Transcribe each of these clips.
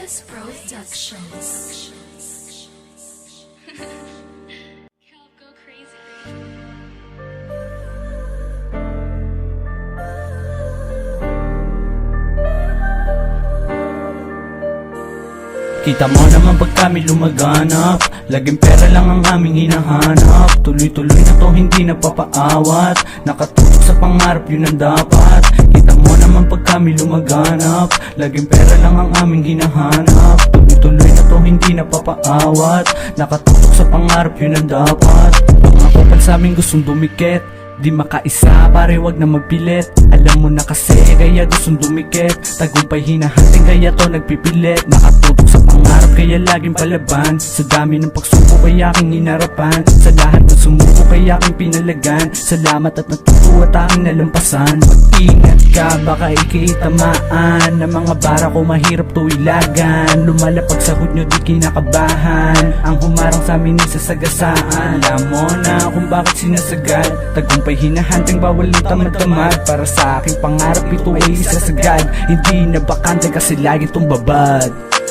Princess Productions. Go crazy. Kita mo naman pag kami lumaganap, laging pera lang ang aming hinahanap. Tuloy-tuloy na to, hindi napapaawat, nakatutok sa pangarap, yun ang dapat. Kita mo naman pag kami lumaganap, laging pera lang ang aming hinahanap. Tuloy-tuloy na to, hindi napapaawat, nakatutok sa pangarap, yun ang dapat. Mga kupal sa amin gustong dumikit, di makaisa, pare wag na magpilit. Alam mo na kasi, kaya gustong dumikit. Tagumpay hinahanting, kaya to nagpipilit. Nakatutok sa pangarap, kaya laging palaban. Sa dami ng pagsubok, kaya aking hinarapan. Sa lahat ng sumuko, kaya aking pinalagan. Salamat at natuto at aking nalampasan. Mag-ingat ka, baka ikitamaan ng mga bara ko, mahirap to ilagan. Lumalapag sa hud nyo, di kinakabahan. Ang humarang sa amin isasagasaan. Alam mo na kung bakit sinasagad. Tagumpay hinahanting, bawal ng tamad-tamad. Para sa aking pangarap, ito ay isasagad. Hindi na bakante kasi lagi itong babad.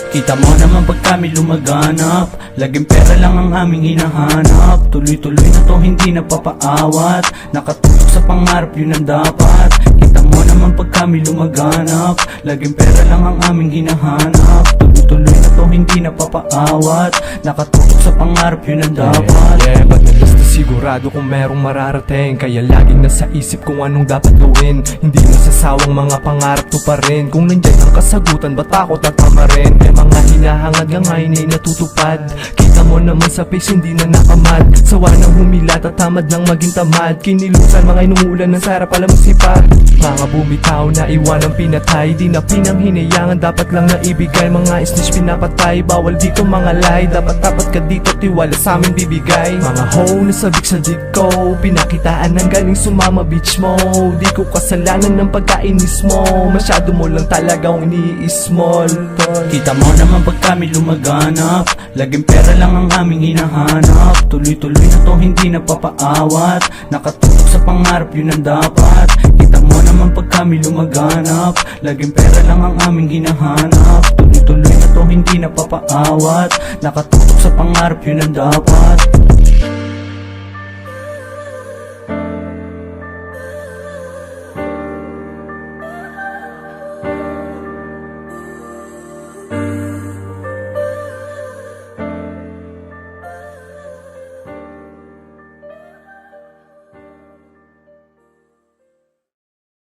Kita mo naman pag kami lumaganap, laging pera lang ang aming hinahanap. Tuloy-tuloy na to, hindi napapaawat, nakatutok sa pangarap, yun ang dapat. Kita mo naman pag kami lumaganap, laging pera lang ang aming hinahanap. Tuloy-tuloy na to, hindi napapaawat, nakatutok sa pangarap, yun ang dapat. Madalas na sigurado kung merong mararating, kaya laging nasa isip kung anong dapat gawin. Hindi nasasawang mga pangarap to pa rin. Kung nandyan ang kasagutan, ba't ako tatama rin? Mga hinahangad nga ngayon ay natutupad. Kita mo naman sa face, hindi na nakamad. Sawa ng humilat at tamad ng maging tamad. Kinilusan mga inungulan ng sarap alam sipag. Mga bumitaw na iwan ang pinatay, di na pinang hinayangan, dapat lang naibigay. Mga snitch pinapatay, bawal dito mga lie. Dapat ka dito, tiwala sa amin bibigay. Mga hoe na sabik sa dig ko, pinakitaan ng galing sumama bitch mo. Di ko kasalanan ng pagkainis mo, masyado mo lang talagang ini-small. Kita mo naman pag kami lumaganap, laging pera lang ang aming hinahanap. Tuloy-tuloy na to, hindi napapaawat, nakatutok sa pangarap, yun ang dapat. Kita mo naman pag kami lumaganap, laging pera lang ang aming hinahanap. Tuloy-tuloy na to, hindi napapaawat, nakatutok sa pangarap, yun ang dapat.